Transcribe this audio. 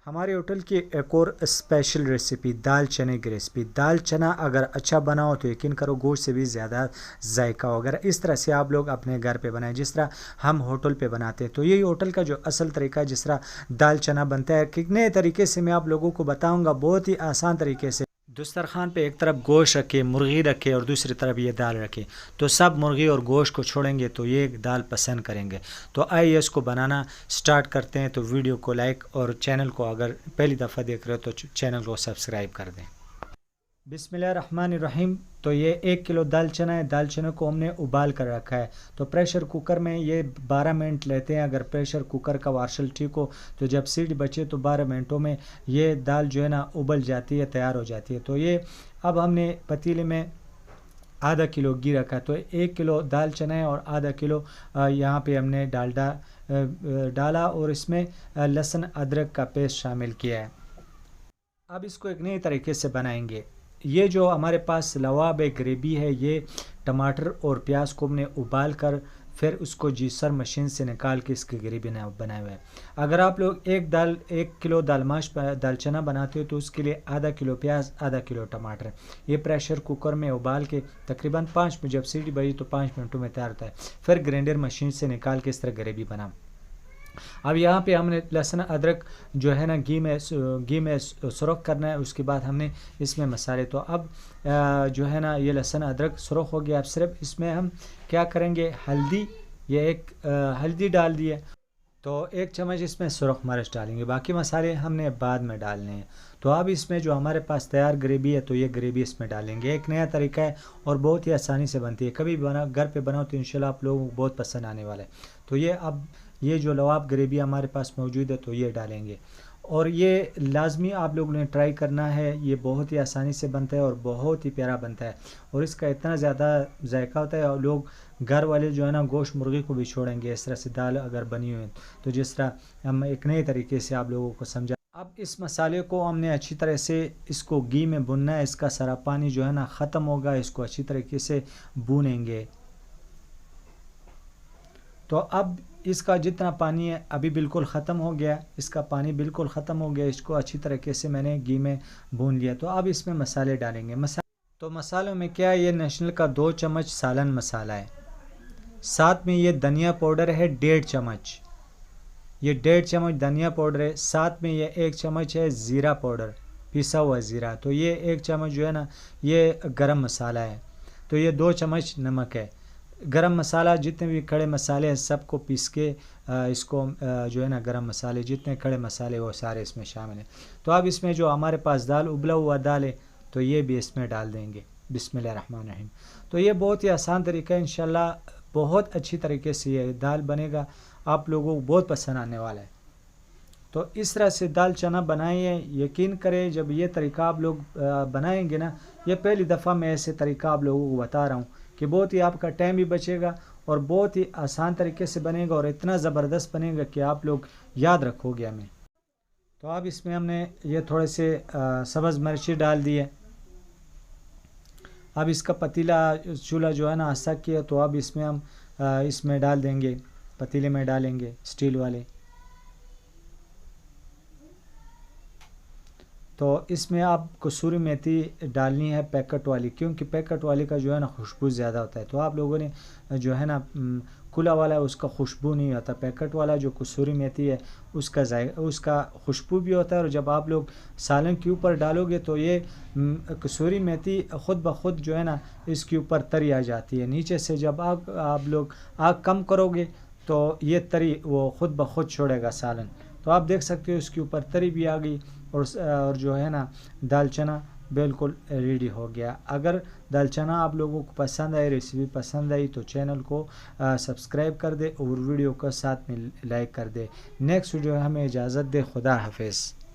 हमारे होटल की एक और स्पेशल रेसिपी दाल चने की रेसिपी। दाल चना अगर अच्छा बनाओ तो यकीन करो गोश्त से भी ज़्यादा जायका हो। अगर इस तरह से आप लोग अपने घर पे बनाएं जिस तरह हम होटल पे बनाते हैं, तो यही होटल का जो असल तरीका है जिस तरह दाल चना बनता है, कितने तरीके से मैं आप लोगों को बताऊँगा, बहुत ही आसान तरीके से। दस्तरखान पे एक तरफ गोश्त रखे, मुर्गी रखे और दूसरी तरफ ये दाल रखे, तो सब मुर्गी और गोश्त को छोड़ेंगे तो ये दाल पसंद करेंगे। तो आइए इसको बनाना स्टार्ट करते हैं। तो वीडियो को लाइक और चैनल को अगर पहली दफ़ा देख रहे हो तो चैनल को सब्सक्राइब कर दें। बिस्मिल्लाहिर्रहमानिर्रहीम। तो ये 1 किलो दाल चना है। दाल चने को हमने उबाल कर रखा है। तो प्रेशर कुकर में ये 12 मिनट लेते हैं। अगर प्रेशर कुकर का वार्शल ठीक हो तो जब सीटी बचे तो 12 मिनटों में ये दाल जो है ना उबल जाती है, तैयार हो जाती है। तो ये अब हमने पतीले में आधा किलो घी रखा है। तो 1 किलो दाल चना है और आधा किलो यहाँ पे हमने डालडा डाला और इसमें लहसुन अदरक का पेस्ट शामिल किया है। अब इसको एक नए तरीके से बनाएंगे। ये जो हमारे पास लवाब ग्रेवी है, ये टमाटर और प्याज को हमने उबाल कर फिर उसको जीसर मशीन से निकाल के इसकी ग्रेवी बनाए हुए हैं। अगर आप लोग 1 किलो दाल चना बनाते हो तो उसके लिए आधा किलो प्याज, आधा किलो टमाटर, ये प्रेशर कुकर में उबाल के तकरीबन 5 मिनट, जब सीटी बजी तो 5 मिनटों में तैयार होता है। फिर ग्राइंडर मशीन से निकाल के इस तरह ग्रेवी बना। अब यहाँ पे हमने लहसुन अदरक जो है ना घी में सुरख करना है। उसके बाद हमने इसमें मसाले, तो अब जो है ना ये लहसुन अदरक सुरख हो गया। अब सिर्फ इसमें हम क्या करेंगे, हल्दी, ये एक हल्दी डाल दिए, तो 1 चम्मच इसमें सुरख मिर्च डालेंगे। बाकी मसाले हमने बाद में डालने हैं। तो अब इसमें जो हमारे पास तैयार ग्रेवी है तो ये ग्रेवी इसमें डालेंगे। एक नया तरीका है और बहुत ही आसानी से बनती है। कभी घर पे बनाओ तो इंशाल्लाह आप लोगों को बहुत पसंद आने वाला है। तो ये अब ये जो लवाब ग्रेवी हमारे पास मौजूद है तो ये डालेंगे और ये लाजमी आप लोगों ने ट्राई करना है। ये बहुत ही आसानी से बनता है और बहुत ही प्यारा बनता है और इसका इतना ज़्यादा जायका होता है और लोग घर वाले जो है ना गोश्त मुर्गी को भी छोड़ेंगे इस तरह से दाल अगर बनी हुई है। तो जिस तरह हम एक नए तरीके से आप लोगों को समझा। अब इस मसाले को हमने अच्छी तरह से इसको घी में भुनना है। इसका सारा पानी जो है ना ख़त्म होगा, इसको अच्छी तरीके से भूनेंगे। तो अब इसका जितना पानी है अभी बिल्कुल ख़त्म हो गया, इसका पानी बिल्कुल ख़त्म हो गया। इसको अच्छी तरीके से मैंने घी में भून लिया। तो अब इसमें मसाले डालेंगे। तो मसालों में क्या है, ये नेशनल का 2 चम्मच सालन मसाला है, साथ में ये धनिया पाउडर है 1.5 चम्मच, ये 1.5 चम्मच धनिया पाउडर है। साथ में ये 1 चम्मच है ज़ीरा पाउडर, पिसा हुआ ज़ीरा। तो ये 1 चम्मच जो है ना ये गरम मसाला है। तो ये 2 चम्मच नमक है। गरम मसाला, जितने भी खड़े मसाले हैं सबको पीस के इसको जो है ना गरम मसाले, जितने खड़े मसाले वो सारे इसमें शामिल हैं। तो अब इसमें जो हमारे पास दाल, उबला हुआ दाल है, तो ये भी इसमें डाल देंगे। बिस्मिल्लाहिर्रहमानिर्रहीम। तो ये बहुत ही आसान तरीका है। इंशाल्लाह बहुत अच्छी तरीके से ये दाल बनेगा, आप लोगों को बहुत पसंद आने वाला है। तो इस तरह से दाल चना बनाइए। यकीन करें जब ये तरीका आप लोग बनाएंगे ना, ये पहली दफ़ा मैं ऐसे तरीका आप लोगों को बता रहा हूँ कि बहुत ही आपका टाइम भी बचेगा और बहुत ही आसान तरीके से बनेगा और इतना ज़बरदस्त बनेगा कि आप लोग याद रखोगे हमें। तो अब इसमें हमने ये थोड़े से सब्ज़ मिर्ची डाल दिए। अब इसका पतीला चूल्हा जो है ना आस्था किया, तो अब इसमें हम इसमें डाल देंगे, पतीले में डालेंगे स्टील वाले। तो इसमें आप कसूरी मेथी डालनी है पैकेट वाली, क्योंकि पैकेट वाली का जो है ना खुशबू ज़्यादा होता है। तो आप लोगों ने जो है ना खुला वाला उसका खुशबू नहीं होता। पैकेट वाला जो कसूरी मेथी है उसका खुशबू भी होता है और जब आप लोग सालन के ऊपर डालोगे तो ये कसूरी मेथी ख़ुद ब खुद जो है ना इसके ऊपर तरी आ जाती है नीचे से। जब आप लोग आग कम करोगे तो ये तरी वो ख़ुद ब खुद छोड़ेगा सालन। तो आप देख सकते हो इसके ऊपर तरी भी आ गई और जो है ना दाल चना बिल्कुल रेडी हो गया। अगर दाल चना आप लोगों को पसंद आई, रेसिपी पसंद आई, तो चैनल को सब्सक्राइब कर दे और वीडियो को साथ में लाइक कर दे। नेक्स्ट वीडियो हमें इजाज़त दे। खुदा हाफिज़।